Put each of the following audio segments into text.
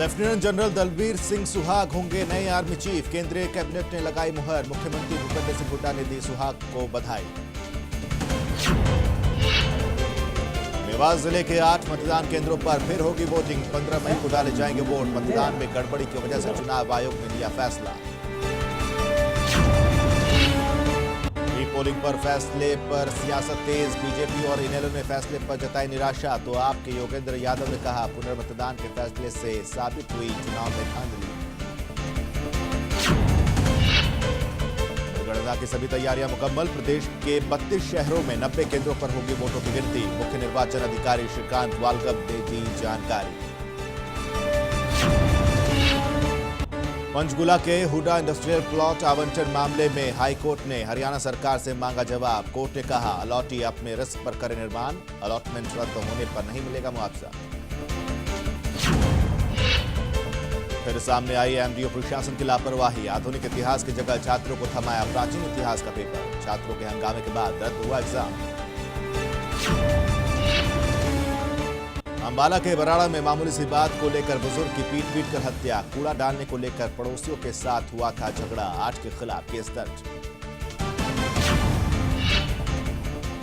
Lieutenant general Dalbir Singh Suhag होंगे नए army chief. केंद्रीय कैबिनेट ने लगाई मुहर। मुख्यमंत्री भूपेंद्र सिंह हुड्डा ने दी सुहाग को बधाई। मेवात जिले के 8 मतदान केंद्रों पर फिर होगी वोटिंग। 15 मई को डाले जाएंगे वोट। मतदान में गड़बड़ी की वजह से चुनाव आयोग ने लिया फैसला। पोलिंग पर फैसले पर सियासत तेज। बीजेपी और इनेलो ने फैसले पर जताई निराशा। तो आपके योगेंद्र यादव ने कहा, पुनर्मतदान के फैसले से साबित हुई चुनाव में धांधली। गणना की सभी तैयारियां मुकम्मल। प्रदेश के 32 शहरों में 90 केंद्रों पर होगी वोटों की गिनती। मुख्य निर्वाचन अधिकारी श्रीकांत वालगब ने दी जानकारी। पंचकुला के हुडा इंडस्ट्रियल प्लॉट आवंटन मामले में हाईकोर्ट ने हरियाणा सरकार से मांगा जवाब। कोर्ट ने कहा, अलॉटी अपने रिस्क पर करे निर्माण। अलॉटमेंट रद्द होने पर नहीं मिलेगा मुआवजा। फिर सामने आई एमडीओ प्रशासन की लापरवाही। आधुनिक इतिहास की जगह छात्रों को थमाया प्राचीन इतिहास का पेपर। छात्रों के हंगामे के बाद रद्द हुआ एग्जाम। अंबाला के बराड़ा में मामूली सी बात को लेकर बुजुर्ग की पीट कर हत्या। कूड़ा डालने को लेकर पड़ोसियों के साथ हुआ था झगड़ा। 8 के खिलाफ केस दर्ज।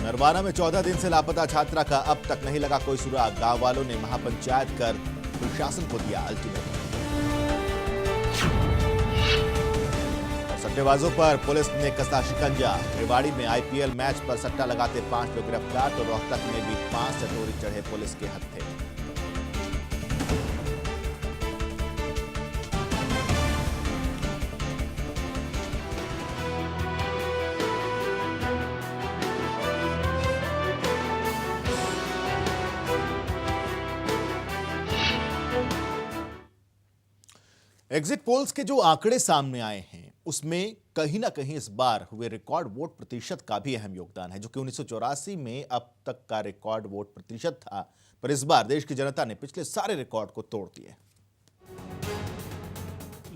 नरवाना में 14 दिन से लापता छात्रा का अब तक नहीं लगा कोई सुराग। गांव वालों ने महापंचायत कर प्रशासन को दिया अल्टीमेटम। सट्टेबाजों पर पुलिस ने कसा शिकंजा। रेवाड़ी में आईपीएल मैच पर सट्टा लगाते 5 लोग गिरफ्तार। तो रोहतक में भी 5 चटोरी चढ़े पुलिस के हत्थे। एग्जिट पोल्स के जो आंकड़े सामने आए हैं उसमें कहीं ना कहीं इस बार हुए रिकॉर्ड वोट प्रतिशत का भी अहम योगदान है, जो कि 1984 में अब तक का रिकॉर्ड वोट प्रतिशत था। पर इस बार देश की जनता ने पिछले सारे रिकॉर्ड को तोड़ दिए।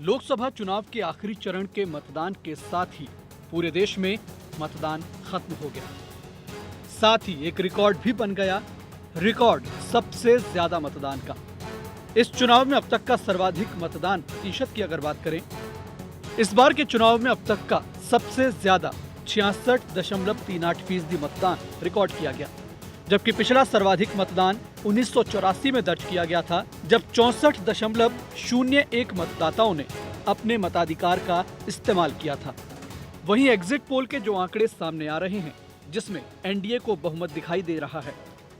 लोकसभा चुनाव के आखिरी चरण के मतदान के साथ ही पूरे देश में मतदान खत्म हो गया। साथ ही एक रिकॉर्ड भी बन गया, रिकॉर्ड सबसे ज्यादा मतदान का। इस चुनाव में अब तक का सर्वाधिक मतदान प्रतिशत की अगर बात करें, इस बार के चुनाव में अब तक का सबसे ज्यादा 66.38% मतदान रिकॉर्ड किया गया, जबकि पिछला सर्वाधिक मतदान 1984 में दर्ज किया गया था, जब 64.01 मतदाताओं ने अपने मताधिकार का इस्तेमाल किया था। वहीं एग्जिट पोल के जो आंकड़े सामने आ रहे हैं, जिसमें एनडीए को बहुमत दिखाई दे रहा है,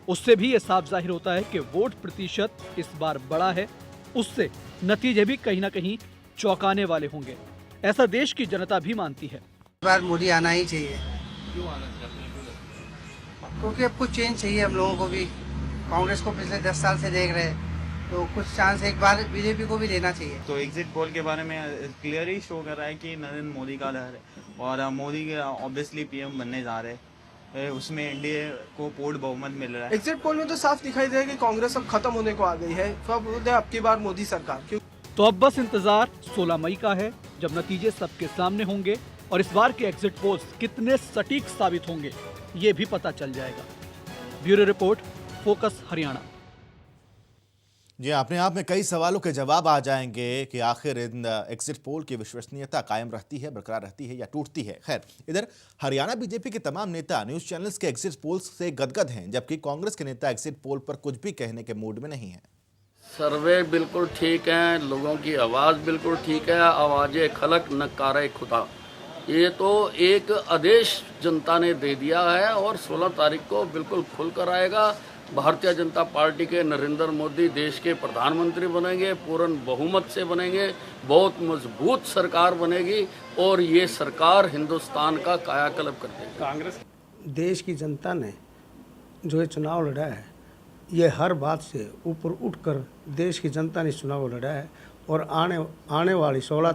उससे भी ये साफ जाहिर होता है कि वोट प्रतिशत इस बार बड़ा है। उससे नतीजे भी कहीं ना कहीं चौंकाने वाले होंगे, ऐसा देश की जनता भी मानती है। इस बार मोदी आना ही चाहिए। क्यों आना चाहिए? क्योंकि अब कुछ चेंज चाहिए हम लोगों को भी। कांग्रेस को पिछले 10 साल से देख रहे हैं, तो कुछ चांस एक बार बीजेपी को भी देना चाहिए। तो एग्जिट पोल के बारे में क्लियर ही शो कर रहा है कि नरेंद्र मोदी का लहर है और मोदी ऑब्वियसली पीएम बनने जा रहे हैं। उसमें एनडीए को पूर्ण बहुमत मिल रहा है। एग्जिट पोल में तो साफ दिखाई दे कि कांग्रेस अब खत्म होने को आ गई है। अब की बार मोदी सरकार। तो अब बस इंतजार 16 मई का है, जब नतीजे सबके सामने होंगे और इस बार के एग्जिट पोल्स कितने सटीक साबित होंगे ये भी पता चल जाएगा। Bureau report, focus Haryana. जी, अपने आप में कई सवालों के जवाब आ जाएंगे कि आखिर इन एग्जिट पोल की विश्वसनीयता कायम रहती है, बरकरार रहती है या टूटती है। खैर, इधर हरियाणा बीजेपी के तमाम नेता न्यूज चैनल्स के एग्जिट पोल्स से गदगद हैं, जबकि कांग्रेस के नेता एग्जिट पोल पर कुछ भी कहने के मूड में नहीं है। सर्वे बिल्कुल ठीक है, लोगों की आवाज़ बिल्कुल ठीक है। आवाज़े खलक नकारे खुदा, ये तो एक आदेश जनता ने दे दिया है और 16 तारीख को बिल्कुल खुलकर आएगा। भारतीय जनता पार्टी के नरेंद्र मोदी देश के प्रधानमंत्री बनेंगे, पूर्ण बहुमत से बनेंगे, बहुत मजबूत सरकार बनेगी और ये सरकार हिंदुस्तान का कायाकल्प कर देगी। कांग्रेस देश की जनता ने जो ये चुनाव लड़ा है, ये हर बात से ऊपर उठकर देश की जनता ने चुनाव लड़ा है और आने वाली 16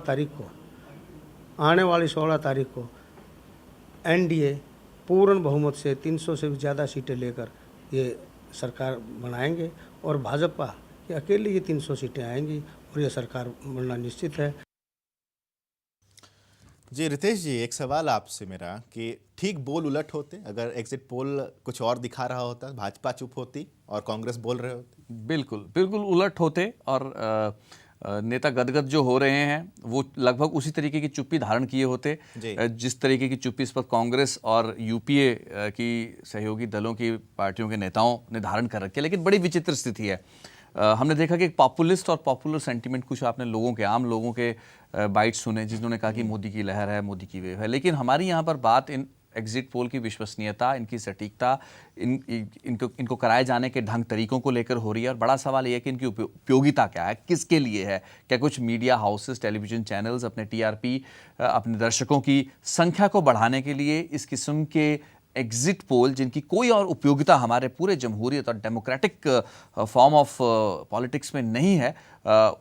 तारीख को एनडीए पूर्ण बहुमत से 300 से भी ज़्यादा सीटें लेकर ये सरकार बनाएंगे और भाजपा की अकेले ये 300 सीटें आएंगी और ये सरकार बनना निश्चित है। जी रितेश जी, एक सवाल आपसे मेरा कि ठीक बोल उलट होते अगर एग्जिट पोल कुछ और दिखा रहा होता, भाजपा चुप होती और कांग्रेस बोल रहे होते? बिल्कुल बिल्कुल उलट होते और नेता गदगद जो हो रहे हैं वो लगभग उसी तरीके की चुप्पी धारण किए होते जी। जिस तरीके की चुप्पी इस पर कांग्रेस और यूपीए की सहयोगी दलों की पार्टियों के नेताओं ने धारण कर रखी है। लेकिन बड़ी विचित्र स्थिति है। हमने देखा कि एक पॉपुलिस्ट और पॉपुलर सेंटीमेंट कुछ आपने लोगों के आम लोगों के बाइट सुने जिन्होंने कहा कि मोदी की लहर है, मोदी की वेव है। लेकिन हमारी यहाँ पर बात इन एग्जिट पोल की विश्वसनीयता, इनकी सटीकता, इनको कराए जाने के ढंग तरीकों को लेकर हो रही है। और बड़ा सवाल यह है कि इनकी उपयोगिता क्या है, किसके लिए है। क्या कुछ मीडिया हाउसेस, टेलीविजन चैनल्स अपने टीआरपी, अपने दर्शकों की संख्या को बढ़ाने के लिए इस किस्म के एग्जिट पोल जिनकी कोई और उपयोगिता हमारे पूरे जमहूरियत और डेमोक्रेटिक फॉर्म ऑफ पॉलिटिक्स में नहीं है,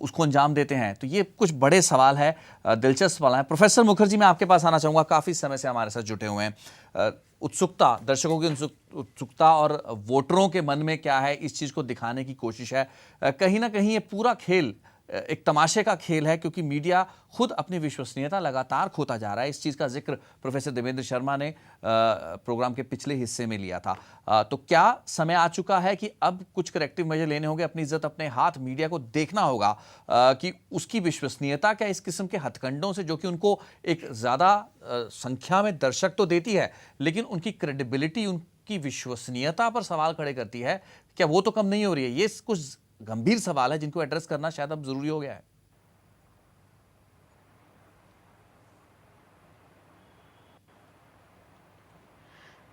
उसको अंजाम देते हैं। तो ये कुछ बड़े सवाल है, दिलचस्प सवाल है। प्रोफेसर मुखर्जी, मैं आपके पास आना चाहूँगा। काफ़ी समय से हमारे साथ जुटे हुए हैं। उत्सुकता, दर्शकों की उत्सुकता और वोटरों के मन में क्या है, इस चीज़ को दिखाने की कोशिश है। कहीं ना कहीं ये पूरा खेल एक तमाशे का खेल है, क्योंकि मीडिया खुद अपनी विश्वसनीयता लगातार खोता जा रहा है। इस चीज़ का जिक्र प्रोफेसर देवेंद्र शर्मा ने प्रोग्राम के पिछले हिस्से में लिया था। तो क्या समय आ चुका है कि अब कुछ करेक्टिव मेजर लेने होंगे, अपनी इज्जत अपने हाथ, मीडिया को देखना होगा कि उसकी विश्वसनीयता क्या इस किस्म के हथकंडों से, जो कि उनको एक ज़्यादा संख्या में दर्शक तो देती है लेकिन उनकी क्रेडिबिलिटी, उनकी विश्वसनीयता पर सवाल खड़े करती है, क्या वो तो कम नहीं हो रही है? ये कुछ गंभीर सवाल है जिनको एड्रेस करना शायद अब जरूरी हो गया है।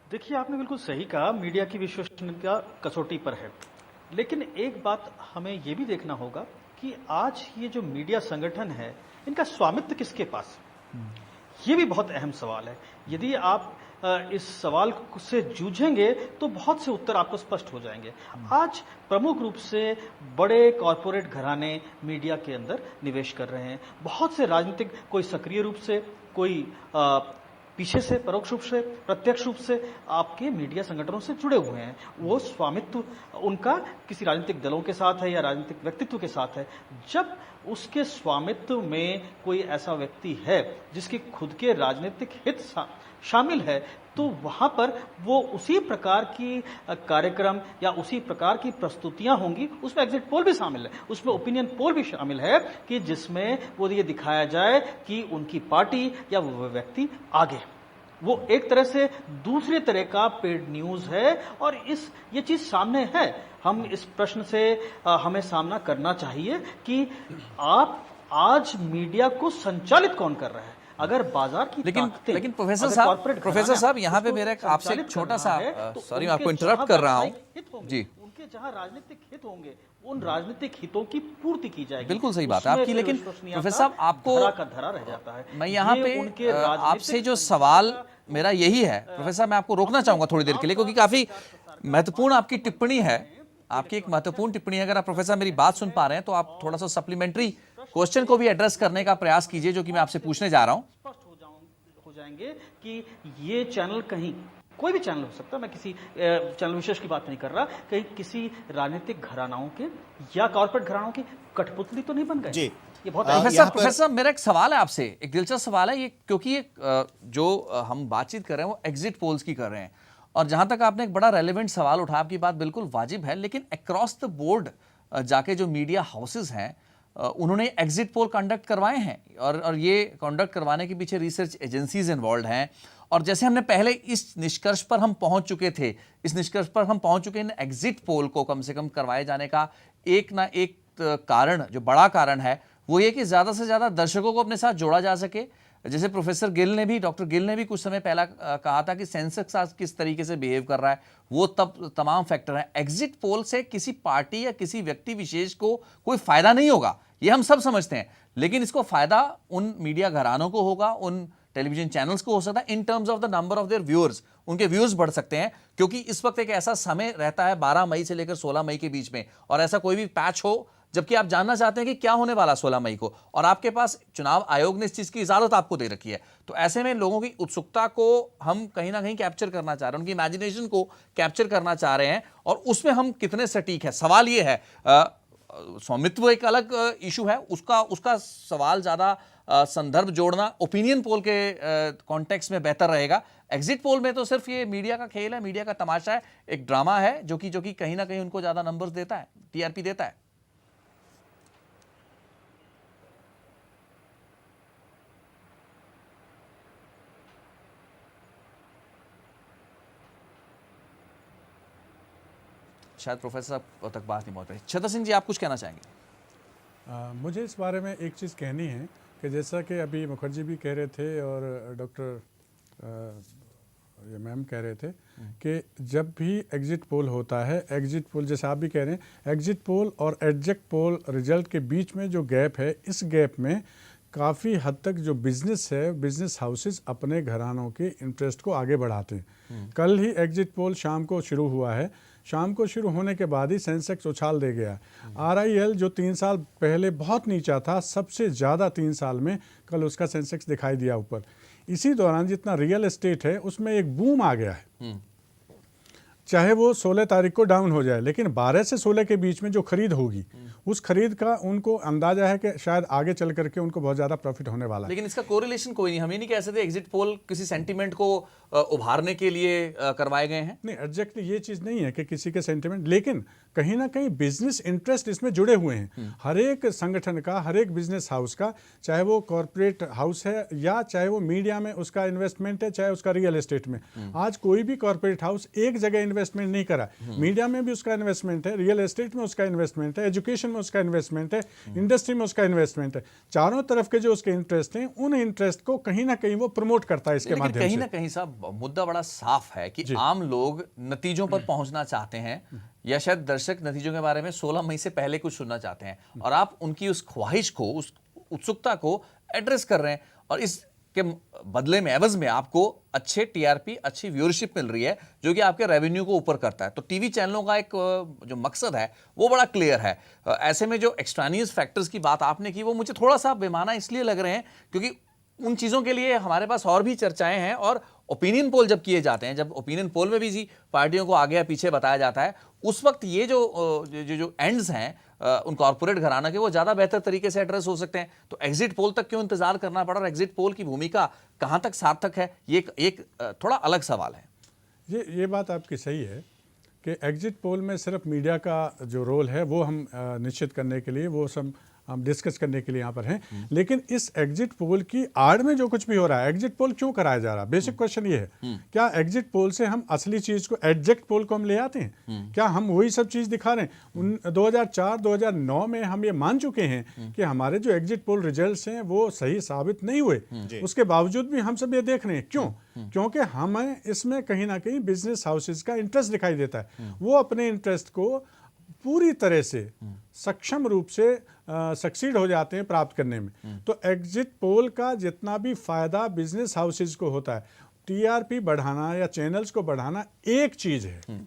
देखिए, आपने बिल्कुल सही कहा, मीडिया की विश्वसनीयता कसौटी पर है। लेकिन एक बात हमें यह भी देखना होगा कि आज ये जो मीडिया संगठन है, इनका स्वामित्व किसके पास है? ये भी बहुत अहम सवाल है। यदि आप इस सवाल से जूझेंगे तो बहुत से उत्तर आपको स्पष्ट हो जाएंगे। आज प्रमुख रूप से बड़े कॉरपोरेट घराने मीडिया के अंदर निवेश कर रहे हैं। बहुत से राजनीतिक, कोई सक्रिय रूप से, कोई पीछे से, परोक्ष रूप से, प्रत्यक्ष रूप से आपके मीडिया संगठनों से जुड़े हुए हैं। वो स्वामित्व उनका किसी राजनीतिक दलों के साथ है या राजनीतिक व्यक्तित्व के साथ है। जब उसके स्वामित्व में कोई ऐसा व्यक्ति है जिसके खुद के राजनीतिक हित शामिल है, तो वहां पर वो उसी प्रकार की कार्यक्रम या उसी प्रकार की प्रस्तुतियां होंगी। उसमें एग्जिट पोल भी शामिल है, उसमें ओपिनियन पोल भी शामिल है कि जिसमें वो ये दिखाया जाए कि उनकी पार्टी या वो व्यक्ति आगे। वो एक तरह से दूसरे तरह का पेड न्यूज है और ये चीज सामने है। हम इस प्रश्न से हमें सामना करना चाहिए कि आप आज मीडिया को संचालित कौन कर रहा है? अगर बाजार की लेकिन प्रोफेसर साहब यहाँ पे मेरा आपसे एक छोटा सा, सॉरी मैं आपको इंटरप्ट कर रहा हूँ जी, उनके जहां राजनीतिक हित होंगे उन राजनीतिक हितों की पूर्ति की जाएगी। बिल्कुल सही बात है आपकी। लेकिन प्रोफेसर साहब, आपको धरा का धरा रह जाता है। मैं यहाँ पे आपसे जो सवाल मेरा यही है, प्रोफेसर साहब मैं आपको रोकना चाहूंगा थोड़ी देर के लिए, क्योंकि काफी महत्वपूर्ण आपकी टिप्पणी है, आपकी एक महत्वपूर्ण टिप्पणी है। अगर आप प्रोफेसर मेरी बात सुन पा रहे हैं तो आप थोड़ा सा सप्लीमेंट्री क्वेश्चन को भी एड्रेस करने का प्रयास कीजिए, जो कि मैं आपसे पूछने जा रहा हूं। स्पष्ट हो जाएंगे कि ये चैनल, कहीं कोई भी चैनल हो सकता है, मैं किसी चैनल विशेष की बात नहीं कर रहा, कहीं किसी राजनीतिक घरानाओं के या कॉर्पोरेट घरानाओं की कठपुतली तो नहीं बन गए। जी, ये बहुत प्रोफेसर मेरा एक सवाल है आपसे, एक दिलचस्प सवाल है ये, क्योंकि ये जो हम बातचीत कर रहे हैं वो एग्जिट पोल्स की कर रहे हैं, और जहां तक आपने एक बड़ा रेलेवेंट सवाल उठाया, आपकी बात बिल्कुल वाजिब है। लेकिन अक्रॉस द बोर्ड जाके जो मीडिया हाउसेज हैं उन्होंने एग्जिट पोल कंडक्ट करवाए हैं, और ये कंडक्ट करवाने के पीछे रिसर्च एजेंसीज इन्वॉल्व हैं। और जैसे हमने पहले इस निष्कर्ष पर हम पहुंच चुके थे, इस निष्कर्ष पर हम पहुंच चुके हैं, एग्जिट पोल को कम से कम करवाए जाने का एक ना एक कारण, जो बड़ा कारण है, वो ये कि ज़्यादा से ज़्यादा दर्शकों को अपने साथ जोड़ा जा सके। जैसे प्रोफेसर गिल ने भी, डॉक्टर गिल ने भी कुछ समय पहला कहा था कि सेंसस आज किस तरीके से बिहेव कर रहा है, वो तब तमाम फैक्टर हैं। एग्जिट पोल से किसी पार्टी या किसी व्यक्ति विशेष को कोई फायदा नहीं होगा, ये हम सब समझते हैं, लेकिन इसको फायदा उन मीडिया घरानों को होगा, उन टेलीविजन चैनल्स को हो सकता है, in terms of the number of their viewers, उनके व्यूज बढ़ सकते हैं, क्योंकि इस वक्त एक ऐसा समय रहता है 12 मई से लेकर 16 मई के बीच में, और ऐसा कोई भी पैच हो जबकि आप जानना चाहते हैं कि क्या होने वाला 16 मई को, और आपके पास चुनाव आयोग ने इस चीज की इजाजत आपको दे रखी है। तो ऐसे में लोगों की उत्सुकता को हम कहीं ना कहीं कैप्चर करना चाह रहे हैं, उनकी इमेजिनेशन को कैप्चर करना चाह रहे हैं, और उसमें हम कितने सटीक है। सवाल ये है, स्वामित्व एक अलग इशू है, उसका सवाल ज्यादा संदर्भ जोड़ना ओपिनियन पोल के कॉन्टेक्स्ट में बेहतर रहेगा। एग्जिट पोल में तो सिर्फ ये मीडिया का खेल है, मीडिया का तमाशा है, एक ड्रामा है जो कि कहीं ना कहीं उनको ज्यादा नंबर्स देता है, टीआरपी देता है। शायद प्रोफेसर साहब तक बात नहीं पहुंच पाई। छतर सिंह जी, आप कुछ कहना चाहेंगे? मुझे इस बारे में एक चीज़ कहनी है कि जैसा कि अभी मुखर्जी भी कह रहे थे और डॉक्टर ये मैम कह रहे थे कि जब भी एग्जिट पोल होता है, एग्जिट पोल जैसे आप भी कह रहे हैं, एग्जिट पोल और एग्जिट पोल रिजल्ट के बीच में जो गैप है, इस गैप में काफ़ी हद तक जो बिजनेस है, बिजनेस हाउसेस अपने घरानों के इंटरेस्ट को आगे बढ़ाते हैं। कल ही एग्जिट पोल शाम को शुरू हुआ है, शाम को शुरू होने के बाद ही सेंसेक्स उछाल दे गया। RIL जो 3 साल पहले बहुत नीचा था, सबसे ज़्यादा 3 साल में कल उसका सेंसेक्स दिखाई दिया ऊपर। इसी दौरान जितना रियल एस्टेट है उसमें एक बूम आ गया है। चाहे वो 16 तारीख को डाउन हो जाए, लेकिन 12 से 16 के बीच में जो खरीद होगी, उस खरीद का उनको अंदाजा है कि शायद आगे चल करके उनको बहुत ज़्यादा प्रॉफिट होने वाला है। लेकिन इसका कोरिलेशन कोई नहीं, हम ये नहीं कह सकते एग्जिट पोल किसी सेंटीमेंट को उभारने के लिए करवाए गए हैं। नहीं, एग्जैक्टली ये चीज़ नहीं है कि किसी के सेंटिमेंट, लेकिन कहीं ना कहीं बिजनेस इंटरेस्ट इसमें जुड़े हुए हैं। हर एक संगठन का, हर एक बिजनेस हाउस का, चाहे वो कॉरपोरेट हाउस है या चाहे वो मीडिया में उसका इन्वेस्टमेंट है, चाहे उसका रियल एस्टेट में। आज कोई भी कॉरपोरेट हाउस एक जगह इन्वेस्टमेंट नहीं करा। मीडिया में भी उसका इन्वेस्टमेंट है, रियल एस्टेट में उसका इन्वेस्टमेंट है, एजुकेशन में उसका इन्वेस्टमेंट है, इंडस्ट्री में उसका इन्वेस्टमेंट है। चारों तरफ के जो उसके इंटरेस्ट हैं, उन इंटरेस्ट को कहीं ना कहीं वो प्रमोट करता है इसके माध्यम से। कहीं ना कहीं साहब मुद्दा बड़ा साफ है कि आम लोग नतीजों पर पहुंचना चाहते हैं, या शायद दर्शक नतीजों के बारे में 16 मई से पहले कुछ सुनना चाहते हैं, और आप उनकी उस ख्वाहिश को, उस उत्सुकता को एड्रेस कर रहे हैं, और इसके बदले में, एवज में आपको अच्छे टीआरपी, अच्छी व्यूअरशिप मिल रही है, जो कि आपके रेवेन्यू को ऊपर करता है। तो टीवी चैनलों का एक जो मकसद है वो बड़ा क्लियर है। ऐसे में जो एक्सट्रानियस फैक्टर्स की बात आपने की, वो मुझे थोड़ा सा बेमाना इसलिए लग रहे हैं क्योंकि उन चीज़ों के लिए हमारे पास और भी चर्चाएं हैं, और ओपिनियन पोल जब किए जाते हैं, जब ओपिनियन पोल में भी जी पार्टियों को आगे या पीछे बताया जाता है, उस वक्त ये जो एंड्स हैं उन कॉर्पोरेट घराना के, वो ज़्यादा बेहतर तरीके से एड्रेस हो सकते हैं। तो एग्जिट पोल तक क्यों इंतजार करना पड़ा, और एग्जिट पोल की भूमिका कहाँ तक सार्थक है, ये एक थोड़ा अलग सवाल है। ये बात आपकी सही है कि एग्जिट पोल में सिर्फ मीडिया का जो रोल है वो हम निश्चित करने के लिए, वो सब हम डिस्कस करने के लिए यहाँ पर हैं। लेकिन इस एग्जिट पोल की आड़ में जो कुछ भी हो रहा है, एग्जिट पोल क्यों कराया जा रहा है, बेसिक क्वेश्चन ये है। क्या एग्जिट पोल से हम असली चीज को, एग्जैक्ट पोल को हम ले आते हैं? क्या हम वही सब चीज दिखा रहे हैं? 2004-2009 में हम ये मान चुके हैं कि हमारे जो एग्जिट पोल रिजल्ट्स हैं वो सही साबित नहीं हुए। उसके बावजूद भी हम सब ये देख रहे हैं। क्यों? क्योंकि हमें इसमें कहीं ना कहीं बिजनेस हाउसेज का इंटरेस्ट दिखाई देता है। वो अपने इंटरेस्ट को पूरी तरह से सक्षम रूप से सक्सीड हो जाते हैं प्राप्त करने में। तो एग्जिट पोल का जितना भी फायदा बिजनेस हाउसेज को होता है, टीआरपी बढ़ाना या चैनल्स को बढ़ाना एक चीज है,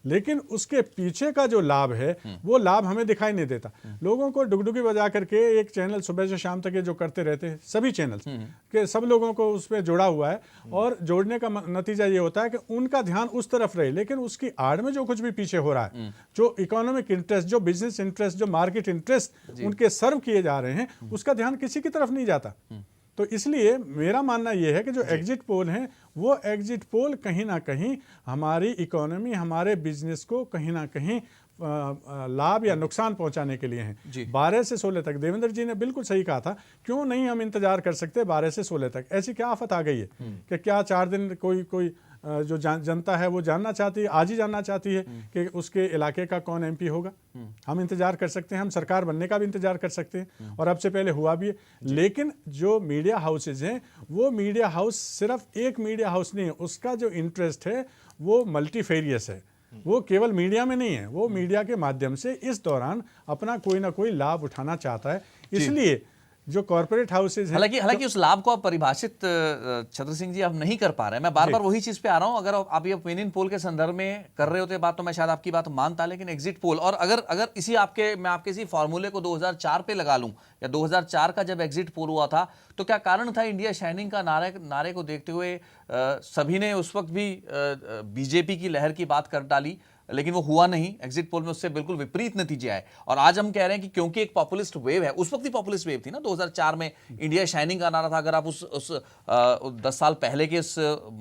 लेकिन उसके पीछे का जो लाभ है वो लाभ हमें दिखाई नहीं देता। लोगों को डुगडुगी बजा करके एक चैनल सुबह से शाम तक ये जो करते रहते हैं, सभी चैनल्स के सब लोगों को उस पर जोड़ा हुआ है, और जोड़ने का नतीजा ये होता है कि उनका ध्यान उस तरफ रहे, लेकिन उसकी आड़ में जो कुछ भी पीछे हो रहा है, जो इकोनॉमिक इंटरेस्ट, जो बिजनेस इंटरेस्ट, जो मार्केट इंटरेस्ट उनके सर्व किए जा रहे हैं, उसका ध्यान किसी की तरफ नहीं जाता। तो इसलिए मेरा मानना यह है कि जो एग्जिट पोल हैं, वो एग्जिट पोल कहीं ना कहीं हमारी इकोनॉमी, हमारे बिजनेस को कहीं ना कहीं लाभ या नुकसान पहुंचाने के लिए हैं। 12 से 16 तक देवेंद्र जी ने बिल्कुल सही कहा था। क्यों नहीं हम इंतजार कर सकते 12 से 16 तक? ऐसी क्या आफत आ गई है कि क्या 4 दिन कोई जो जनता है वो जानना चाहती है, आज ही जानना चाहती है कि उसके इलाके का कौन एमपी होगा? हम इंतजार कर सकते हैं, हम सरकार बनने का भी इंतजार कर सकते हैं, और अब से पहले हुआ भी है। लेकिन जो मीडिया हाउसेज हैं, वो मीडिया हाउस सिर्फ एक मीडिया हाउस नहीं है, उसका जो इंटरेस्ट है वो मल्टीफेरियस है। वो केवल मीडिया में नहीं है, वो मीडिया के माध्यम से इस दौरान अपना कोई ना कोई लाभ उठाना चाहता है। इसलिए जो कॉर्पोरेट हाउसेज हैं, हालांकि उस लाभ को आप परिभाषित, छतर सिंह जी, आप नहीं कर पा रहे हैं। मैं बार बार वही चीज पे आ रहा हूं। अगर आप ये ओपिनियन पोल के संदर्भ में कर रहे होते बात, तो मैं शायद आपकी बात मानता, लेकिन एग्जिट पोल, और अगर इसी मैं आपके इसी फॉर्मूले को 2004 पे लगा लूं, या 2004 का जब एग्जिट पोल हुआ था, तो क्या कारण था इंडिया शाइनिंग का नारे को देखते हुए सभी ने उस वक्त भी बीजेपी की लहर की बात कर डाली, लेकिन वो हुआ नहीं। एग्जिट पोल में उससे बिल्कुल विपरीत नतीजे आए और आज हम कह रहे हैं कि क्योंकि एक पॉपुलिस्ट वेव है, उस वक्त ही पॉपुलिस्ट वेव थी ना, 2004 में इंडिया शाइनिंग का नारा था। अगर आप उस 10 साल पहले के इस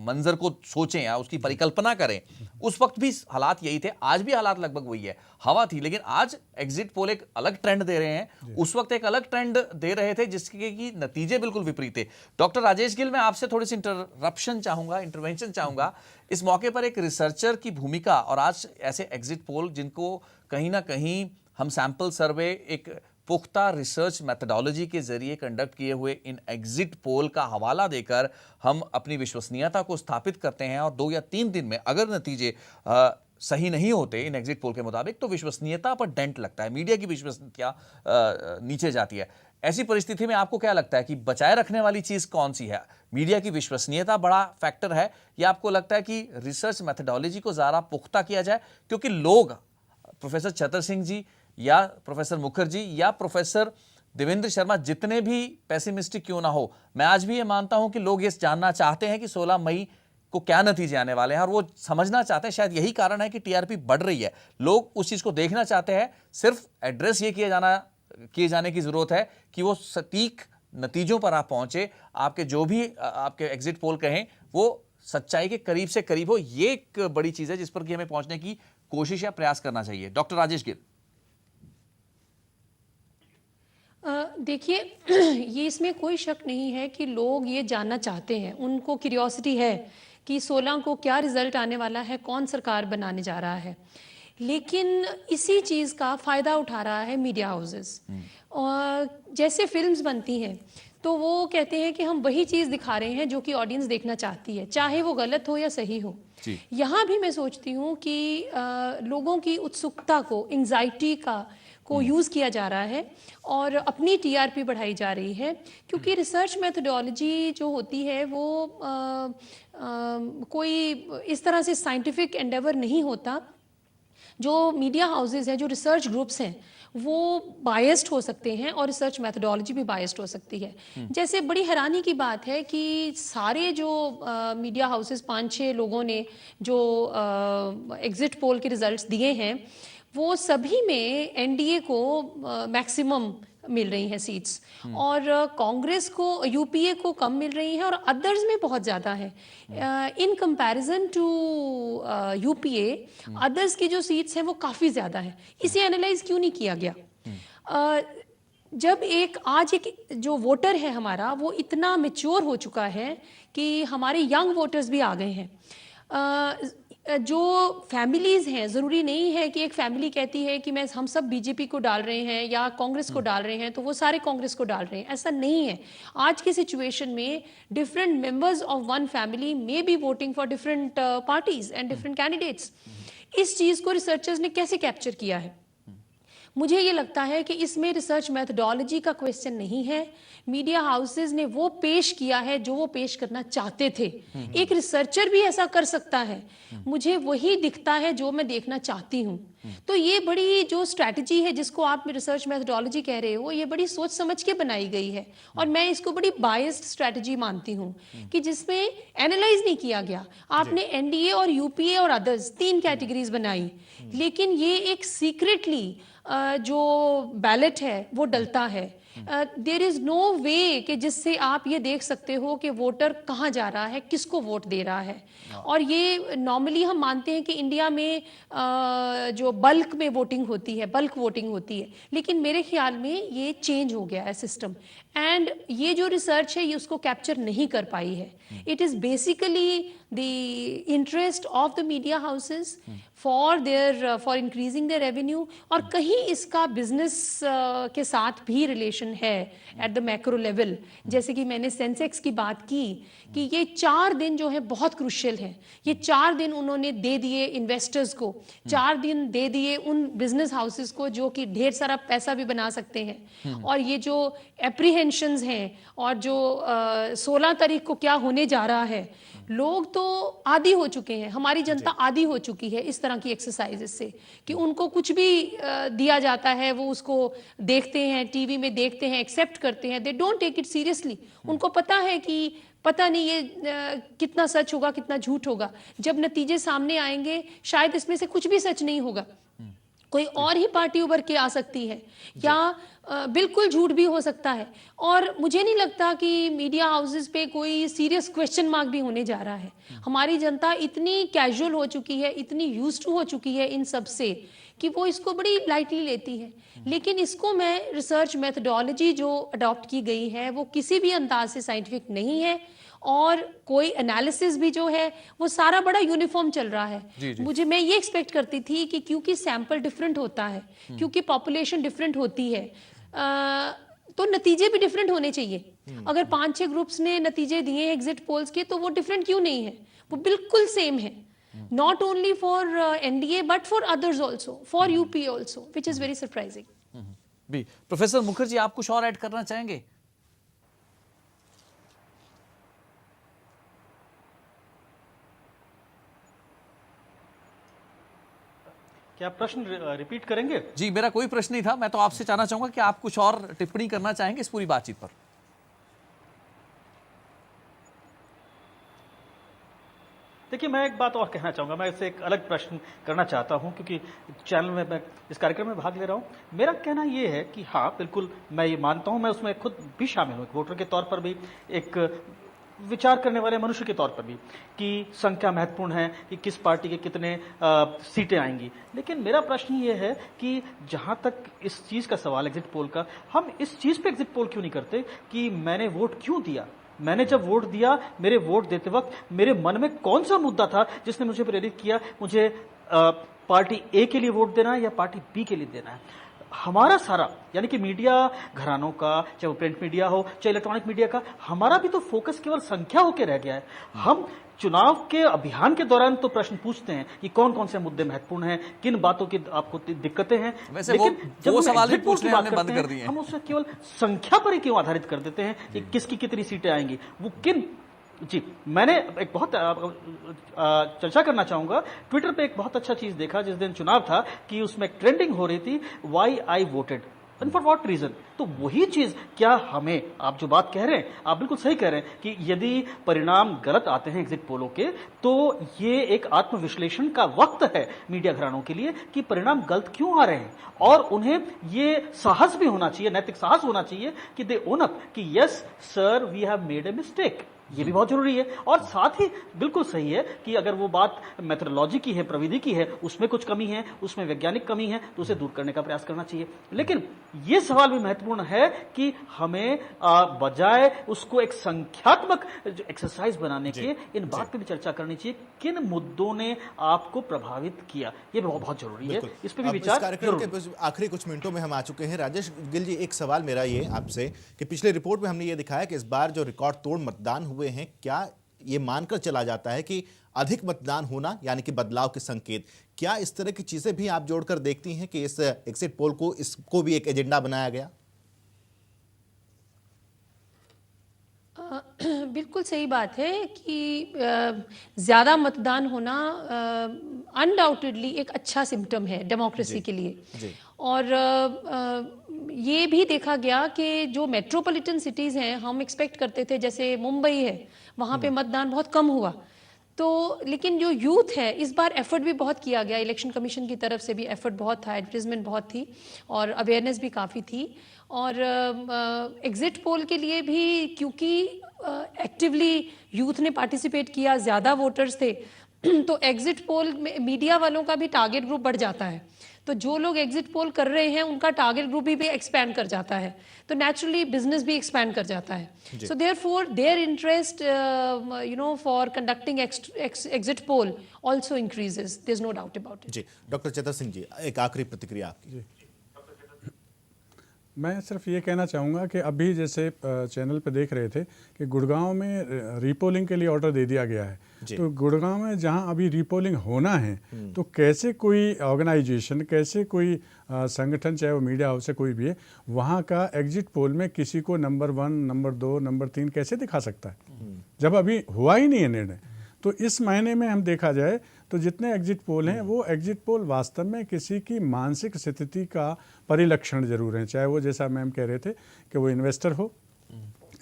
मंजर को सोचें या उसकी परिकल्पना करें, उस वक्त भी हालात यही थे, आज भी हालात लगभग वही है, हवा थी। लेकिन आज एग्जिट पोल एक अलग ट्रेंड दे रहे हैं, उस वक्त एक अलग ट्रेंड दे रहे थे जिसके की नतीजे बिल्कुल विपरीत थे। डॉक्टर राजेश गिल, मैं आपसे थोड़ी सी इंटरवेंशन चाहूंगा इस मौके पर, एक रिसर्चर की भूमिका और आज ऐसे एग्जिट पोल जिनको कहीं ना कहीं हम सैंपल सर्वे, एक पुख्ता रिसर्च मेथडोलॉजी के जरिए कंडक्ट किए हुए इन एग्जिट पोल का हवाला देकर हम अपनी विश्वसनीयता को स्थापित करते हैं और 2 या 3 दिन में अगर नतीजे सही नहीं होते इन एग्जिट पोल के मुताबिक तो विश्वसनीयता पर डेंट लगता है, मीडिया की विश्वसनीयता नीचे जाती है। ऐसी परिस्थिति में आपको क्या लगता है कि बचाए रखने वाली चीज कौन सी है? मीडिया की विश्वसनीयता बड़ा फैक्टर है या आपको लगता है कि रिसर्च मेथडोलॉजी को ज़्यादा पुख्ता किया जाए? क्योंकि लोग, प्रोफेसर छतर सिंह जी या प्रोफेसर मुखर्जी या प्रोफेसर देवेंद्र शर्मा जितने भी पैसिमिस्टिक क्यों ना हो, मैं आज भी ये मानता हूं कि लोग ये जानना चाहते हैं कि 16 मई को क्या नतीजे आने वाले हैं और वो समझना चाहते हैं। शायद यही कारण है कि टीआरपी बढ़ रही है, लोग उस चीज़ को देखना चाहते हैं। सिर्फ एड्रेस ये किए जाने की जरूरत है कि वो सटीक नतीजों पर आप पहुंचे, आपके जो भी आपके एग्जिट पोल कहें वो सच्चाई के करीब से करीब हो। ये एक बड़ी चीज है जिस पर कि हमें पहुंचने की कोशिश या प्रयास करना चाहिए। डॉक्टर राजेश गिल। देखिए, ये इसमें कोई शक नहीं है कि लोग ये जानना चाहते हैं, उनको क्यूरियोसिटी है कि 16 को क्या रिजल्ट आने वाला है, कौन सरकार बनाने जा रहा है। लेकिन इसी चीज़ का फ़ायदा उठा रहा है मीडिया हाउसेस। और जैसे फिल्म्स बनती हैं तो वो कहते हैं कि हम वही चीज़ दिखा रहे हैं जो कि ऑडियंस देखना चाहती है, चाहे वो गलत हो या सही हो। यहाँ भी मैं सोचती हूँ कि लोगों की उत्सुकता को, एंजाइटी को यूज़ किया जा रहा है और अपनी टीआरपी बढ़ाई जा रही है, क्योंकि रिसर्च मेथडोलॉजी जो होती है वो कोई इस तरह से साइंटिफिक एंडेवर नहीं होता। जो मीडिया हाउसेस हैं, जो रिसर्च ग्रुप्स हैं, वो बायस्ड हो सकते हैं और रिसर्च मेथडोलॉजी भी बायस्ड हो सकती है। जैसे बड़ी हैरानी की बात है कि सारे जो मीडिया हाउसेस 5-6 लोगों ने जो एग्जिट पोल के रिजल्ट्स दिए हैं, वो सभी में एनडीए को मैक्सिमम मिल रही हैं सीट्स और कांग्रेस को, यूपीए को कम मिल रही हैं और अदर्स में बहुत ज़्यादा है। In comparison to UPA, others की जो सीट्स हैं वो काफ़ी ज़्यादा है। इसे एनालाइज क्यों नहीं किया गया? जब आज एक जो वोटर है हमारा, वो इतना मैच्योर हो चुका है कि हमारे यंग वोटर्स भी आ गए हैं। जो फैमिलीज़ हैं, ज़रूरी नहीं है कि एक फैमिली कहती है कि हम सब बीजेपी को डाल रहे हैं या कांग्रेस को डाल रहे हैं तो वो सारे कांग्रेस को डाल रहे हैं, ऐसा नहीं है। आज की सिचुएशन में different members of one family may be voting for different parties and different candidates. इस चीज़ को रिसर्चर्स ने कैसे कैप्चर किया है? मुझे ये लगता है कि इसमें रिसर्च मेथडोलॉजी का क्वेश्चन नहीं है। मीडिया हाउसेस ने वो पेश किया है जो वो पेश करना चाहते थे। एक रिसर्चर भी ऐसा कर सकता है, मुझे वही दिखता है जो मैं देखना चाहती हूँ। तो ये बड़ी जो स्ट्रैटेजी है जिसको आप रिसर्च मेथडोलॉजी कह रहे हो, ये बड़ी सोच समझ के बनाई गई है और मैं इसको बड़ी बायस्ड स्ट्रैटेजी मानती हूँ कि जिसमें एनालाइज नहीं किया गया। आपने एनडीए और यूपीए और अदर्स 3 कैटेगरीज बनाई, लेकिन ये एक सीक्रेटली जो बैलेट है वो डलता है। देयर इज नो वे कि जिससे आप ये देख सकते हो कि वोटर कहाँ जा रहा है, किसको वोट दे रहा है। और ये नॉर्मली हम मानते हैं कि इंडिया में जो बल्क में वोटिंग होती है, बल्क वोटिंग होती है, लेकिन मेरे ख्याल में ये चेंज हो गया है सिस्टम। एंड ये जो रिसर्च है ये उसको कैप्चर नहीं कर पाई है। It is basically the interest of the media houses for increasing there revenue, और कहीं इसका बिजनेस के साथ भी रिलेशन है एट द मैक्रो लेवल। जैसे कि मैंने सेंसेक्स की बात की कि ये 4 दिन जो है बहुत क्रूशियल है। ये 4 दिन उन्होंने दे दिए इन्वेस्टर्स को, 4 दिन दे दिए उन बिजनेस हाउसेस को जो कि ढेर सारा पैसा भी बना सकते हैं। और ये जो एप्रीहेंशंस हैं और जो 16 तारीख को क्या होने जा रहा है लोग तो आदी हो चुके हैं, हमारी जनता आदी हो चुकी है इस तरह की एक्सरसाइजेस से कि उनको कुछ भी दिया जाता है वो उसको देखते हैं, टीवी में देखते हैं, एक्सेप्ट करते हैं, they don't take it seriously. उनको पता है कि पता नहीं ये कितना सच होगा कितना झूठ होगा, जब नतीजे सामने आएंगे शायद इसमें से कुछ भी सच नहीं होगा, कोई और ही पार्टी उभर के आ सकती है या बिल्कुल झूठ भी हो सकता है। और मुझे नहीं लगता कि मीडिया हाउसेस पे कोई सीरियस क्वेश्चन मार्क भी होने जा रहा है। हमारी जनता इतनी कैजुअल हो चुकी है, इतनी यूज्ड टू हो चुकी है इन सब से कि वो इसको बड़ी लाइटली लेती है। लेकिन इसको मैं रिसर्च मेथडोलॉजी जो अडॉप्ट की गई है वो किसी भी अंदाज से साइंटिफिक नहीं है और कोई एनालिसिस भी जो है वो सारा बड़ा यूनिफॉर्म चल रहा है। मुझे मैं ये एक्सपेक्ट करती थी कि क्योंकि सैंपल डिफरेंट होता है, क्योंकि पॉपुलेशन डिफरेंट होती है, तो नतीजे भी डिफरेंट होने चाहिए। अगर 5-6 ग्रुप्स ने नतीजे दिए एग्जिट पोल्स के तो वो डिफरेंट क्यों नहीं है, वो बिल्कुल सेम है, not only for NDA but for others also, for UP also, which is very surprising. भी प्रोफेसर मुखर्जी, आप कुछ और ऐड करना चाहेंगे? क्या प्रश्न रिपीट करेंगे? जी, मेरा कोई प्रश्न नहीं था, मैं तो आपसे जानना चाहूंगा कि आप कुछ और टिप्पणी करना चाहेंगे इस पूरी बातचीत पर। देखिए, मैं एक बात और कहना चाहूंगा, मैं इससे एक अलग प्रश्न करना चाहता हूं क्योंकि चैनल में मैं इस कार्यक्रम में भाग ले रहा हूं। मेरा कहना यह है कि हाँ, बिल्कुल मैं ये मानता हूं, मैं उसमें खुद भी शामिल हूं, एक वोटर के तौर पर भी, एक विचार करने वाले मनुष्य के तौर पर भी, कि संख्या महत्वपूर्ण है कि किस पार्टी के कितने सीटें आएंगी। लेकिन मेरा प्रश्न ये है कि जहां तक इस चीज का सवाल एग्जिट पोल का, हम इस चीज पे एग्जिट पोल क्यों नहीं करते कि मैंने वोट क्यों दिया, मैंने जब वोट दिया, मेरे वोट देते वक्त मेरे मन में कौन सा मुद्दा था जिसने मुझे प्रेरित किया मुझे पार्टी ए के लिए वोट देना है या पार्टी बी के लिए देना है। हमारा सारा, यानी कि मीडिया घरानों का, चाहे वो प्रिंट मीडिया हो चाहे इलेक्ट्रॉनिक मीडिया का, हमारा भी तो फोकस केवल संख्या होकर रह गया है। हम चुनाव के अभियान के दौरान तो प्रश्न पूछते हैं कि कौन कौन से मुद्दे महत्वपूर्ण हैं, किन बातों की आपको दिक्कतें हैं, वैसे लेकिन जब वो सवाल भी एग्जिट पोल की पूछने बात हमने बंद करते कर दिए हैं, हैं। हम उसमें केवल संख्या पर ही क्यों आधारित कर देते हैं कि किसकी कितनी सीटें आएंगी, वो किन। जी, मैंने एक बहुत चर्चा करना चाहूंगा, ट्विटर पे एक बहुत अच्छा चीज देखा जिस दिन चुनाव था कि उसमें ट्रेंडिंग हो रही थी, why I voted and for what reason. तो वही चीज, क्या हमें, आप जो बात कह रहे हैं, आप बिल्कुल सही कह रहे हैं कि यदि परिणाम गलत आते हैं एग्जिट पोलों के, तो ये एक आत्मविश्लेषण का वक्त है मीडिया घरानों के लिए कि परिणाम गलत क्यों आ रहे हैं, और उन्हें ये साहस भी होना चाहिए, नैतिक साहस होना चाहिए कि दे ओन अप कि yes sir we have made a mistake. ये भी बहुत जरूरी है। और साथ ही बिल्कुल सही है कि अगर वो बात मेथोडोलॉजी की है, प्रविधि की है, उसमें कुछ कमी है, उसमें वैज्ञानिक कमी है, तो उसे दूर करने का प्रयास करना चाहिए। लेकिन ये सवाल भी महत्वपूर्ण है कि हमें बजाय उसको एक संख्यात्मक एक्सरसाइज बनाने के, इन बात पे भी चर्चा करनी चाहिए, किन मुद्दों ने आपको प्रभावित किया, ये बहुत जरूरी है, इस पे भी विचार। कार्यक्रम के आखिरी कुछ मिनटों में हम आ चुके हैं। राजेश गिल जी, एक सवाल मेरा ये आपसे कि पिछले रिपोर्ट में हमने ये दिखाया कि इस बार जो रिकॉर्ड तोड़ मतदान हुए हैं, क्या ये मानकर चला जाता है कि अधिक मतदान होना यानी कि बदलाव के संकेत, क्या इस तरह की चीजें भी आप जोड़कर देखती हैं कि इस एग्जिट पोल को, इसको भी एक एजेंडा बनाया गया? बिल्कुल सही बात है कि ज़्यादा मतदान होना अनडाउटेडली एक अच्छा सिम्टम है डेमोक्रेसी के लिए। और ये भी देखा गया कि जो मेट्रोपॉलिटन सिटीज़ हैं, हम एक्सपेक्ट करते थे, जैसे मुंबई है, वहाँ पे मतदान बहुत कम हुआ, तो लेकिन जो यूथ है, इस बार एफर्ट भी बहुत किया गया, इलेक्शन कमीशन की तरफ से भी एफर्ट बहुत था, एडवर्टीजमेंट बहुत थी और अवेयरनेस भी काफ़ी थी। और एग्जिट पोल के लिए भी क्योंकि एक्टिवली यूथ ने पार्टिसिपेट किया, ज़्यादा वोटर्स थे, तो एग्जिट पोल में मीडिया वालों का भी टारगेट ग्रुप बढ़ जाता है, तो जो लोग एग्जिट पोल कर रहे हैं उनका टारगेट ग्रुप भी एक्सपैंड कर जाता है, तो नेचुरली बिजनेस भी एक्सपैंड कर जाता है। So therefore their interest for conducting exit poll also increases, there is no doubt about it. जी, डॉक्टर चतर सिंह जी, एक आखिरी प्रतिक्रिया आपकी। मैं सिर्फ ये कहना चाहूँगा कि अभी जैसे चैनल पे देख रहे थे कि गुड़गांव में रीपोलिंग के लिए ऑर्डर दे दिया गया है, तो गुड़गांव में जहाँ अभी रीपोलिंग होना है, तो कैसे कोई ऑर्गेनाइजेशन, कैसे कोई संगठन, चाहे वो मीडिया हाउस है, कोई भी है, वहाँ का एग्जिट पोल में किसी को नंबर 1, नंबर 2, नंबर 3 कैसे दिखा सकता है, जब अभी हुआ ही नहीं है निर्णय। तो इस मायने में हम देखा जाए तो जितने एग्जिट पोल हैं वो एग्जिट पोल वास्तव में किसी की मानसिक स्थिति का परिलक्षण जरूर है, चाहे वो जैसा मैम कह रहे थे कि वो इन्वेस्टर हो,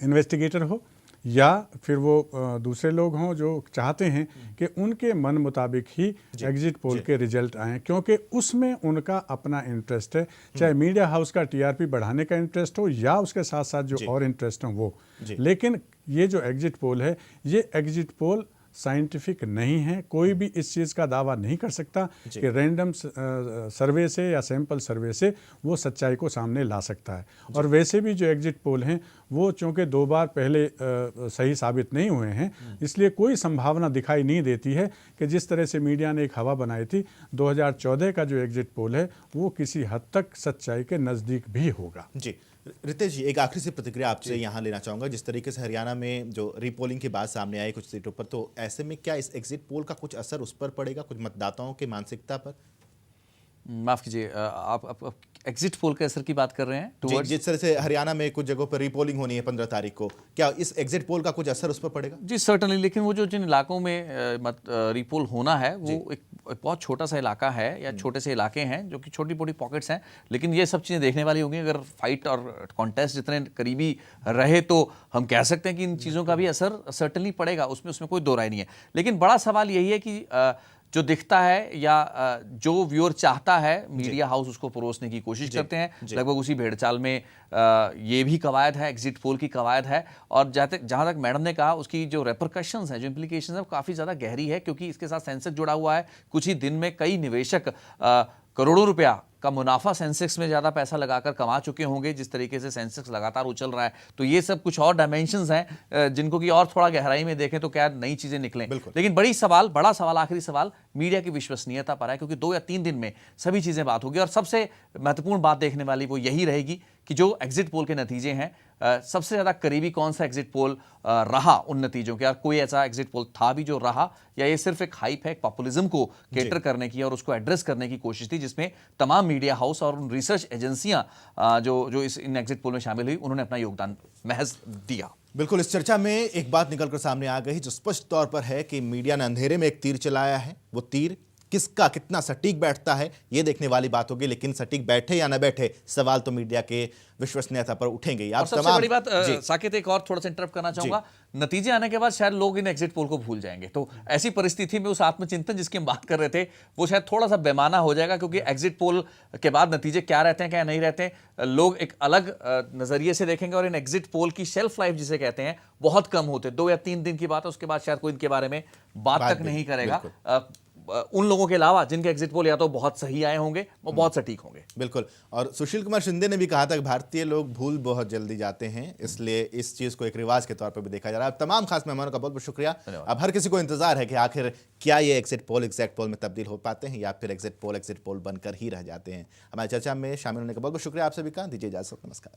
इन्वेस्टिगेटर हो, या फिर वो दूसरे लोग हों जो चाहते हैं कि उनके मन मुताबिक ही एग्जिट पोल के रिजल्ट आएँ, क्योंकि उसमें उनका अपना इंटरेस्ट है, चाहे मीडिया हाउस का टीआरपी बढ़ाने का इंटरेस्ट हो या उसके साथ साथ जो और इंटरेस्ट हो वो। लेकिन ये जो एग्जिट पोल है, ये एग्जिट पोल साइंटिफिक नहीं है। कोई भी इस चीज़ का दावा नहीं कर सकता कि रैंडम सर्वे से या सैंपल सर्वे से वो सच्चाई को सामने ला सकता है। और वैसे भी जो एग्जिट पोल हैं वो चूँकि 2 बार पहले सही साबित नहीं हुए हैं, इसलिए कोई संभावना दिखाई नहीं देती है कि जिस तरह से मीडिया ने एक हवा बनाई थी 2014 का जो एग्जिट पोल है वो किसी हद तक सच्चाई के नज़दीक भी होगा। जी रितेश जी, एक आखिरी सी प्रतिक्रिया आपसे यहाँ लेना चाहूँगा। जिस तरीके से हरियाणा में जो रीपोलिंग की बात सामने आई कुछ सीटों पर, तो ऐसे में क्या इस एग्जिट पोल का कुछ असर उस पर पड़ेगा, कुछ मतदाताओं की मानसिकता पर? माफ कीजिए, आप एग्जिट पोल के असर की बात कर रहे हैं टुवर्ड्स? जिस तरह से हरियाणा में कुछ जगहों पर रीपोलिंग होनी है 15 तारीख को, क्या इस एग्जिट पोल का कुछ असर उस पर पड़ेगा? जी सर्टनली, लेकिन वो जो जिन इलाकों में रीपोल होना है वो एक बहुत छोटा सा इलाका है या छोटे से इलाके हैं जो कि छोटी मोटी पॉकेट्स हैं, लेकिन ये सब चीज़ें देखने वाली होंगी। अगर फाइट और कॉन्टेस्ट जितने करीबी रहे तो हम कह सकते हैं कि इन चीज़ों का भी असर सर्टनली पड़ेगा, उसमें कोई दो राय नहीं है। लेकिन बड़ा सवाल यही है कि जो दिखता है या जो व्यूअर चाहता है मीडिया हाउस उसको परोसने की कोशिश करते हैं। लगभग उसी भेड़चाल में ये भी कवायद है, एग्जिट पोल की कवायद है। और जहाँ तक मैडम ने कहा उसकी जो रेपरकशंस हैं, जो इम्प्लीकेशंस हैं, वो काफ़ी ज़्यादा गहरी है, क्योंकि इसके साथ सेंसेक्स जुड़ा हुआ है। कुछ ही दिन में कई निवेशक करोड़ों रुपया का मुनाफा सेंसेक्स में ज़्यादा पैसा लगाकर कमा चुके होंगे, जिस तरीके से सेंसेक्स लगातार उछल रहा है। तो ये सब कुछ और डायमेंशंस हैं जिनको कि और थोड़ा गहराई में देखें तो क्या नई चीज़ें निकलें। लेकिन बड़ा सवाल आखिरी सवाल मीडिया की विश्वसनीयता पर है, क्योंकि 2 या 3 दिन में सभी चीज़ें बात होगी। और सबसे महत्वपूर्ण बात देखने वाली वो यही रहेगी कि जो एग्जिट पोल के नतीजे हैं, सबसे ज़्यादा करीबी कौन सा एग्जिट पोल रहा उन नतीजों के, और कोई ऐसा एग्जिट पोल था भी जो रहा, या ये सिर्फ एक हाइप है, एक पॉपुलिज्म को केटर करने की और उसको एड्रेस करने की कोशिश थी, जिसमें तमाम मीडिया हाउस और रिसर्च एजेंसियां जो इन एग्जिट पोल में शामिल हुई उन्होंने अपना योगदान महज दिया। बिल्कुल, इस चर्चा में एक बात निकलकर सामने आ गई जो स्पष्ट तौर पर है कि मीडिया ने अंधेरे में एक तीर चलाया है। वो तीर किसका कितना सटीक बैठता है ये देखने वाली बात होगी, लेकिन सटीक बैठे या न बैठे सवाल तो मीडिया के विश्वसनीयता पर उठेंगे। और सबसे बड़ी बात साकेत, एक और थोड़ा सा इंटरप्ट करना चाहूंगा, नतीजे आने के बाद शायद लोग इन एग्जिट पोल को भूल जाएंगे। तो ऐसी परिस्थिति में उस आत्मचिंतन जिसकी हम बात कर रहे थे वो शायद थोड़ा सा बेमाना हो जाएगा, क्योंकि एग्जिट पोल के बाद नतीजे क्या रहते हैं क्या नहीं रहते हैं लोग एक अलग नजरिए से देखेंगे। और इन एग्जिट पोल की शेल्फ लाइफ जिसे कहते हैं बहुत कम होते, 2 या 3 दिन की बात है, उसके बाद शायद कोई इनके बारे में बात तक नहीं करेगा, उन लोगों के अलावा जिनके एग्जिट पोल या तो बहुत सही आए होंगे वो बहुत सटीक होंगे। बिल्कुल। और सुशील कुमार शिंदे ने भी कहा था कि भारतीय लोग भूल बहुत जल्दी जाते हैं, इसलिए इस चीज को एक रिवाज के तौर पर भी देखा जा रहा है। तमाम खास मेहमानों का बहुत बहुत शुक्रिया। अब हर किसी को इंतजार है कि आखिर क्या ये एग्जिट पोल एग्जैक्ट पोल में तब्दील हो पाते हैं या फिर एग्जिट पोल बनकर ही रह जाते हैं। हमारी चर्चा में शामिल होने का बहुत बहुत शुक्रिया आप सभी का। दीजिए इजाजत, नमस्कार।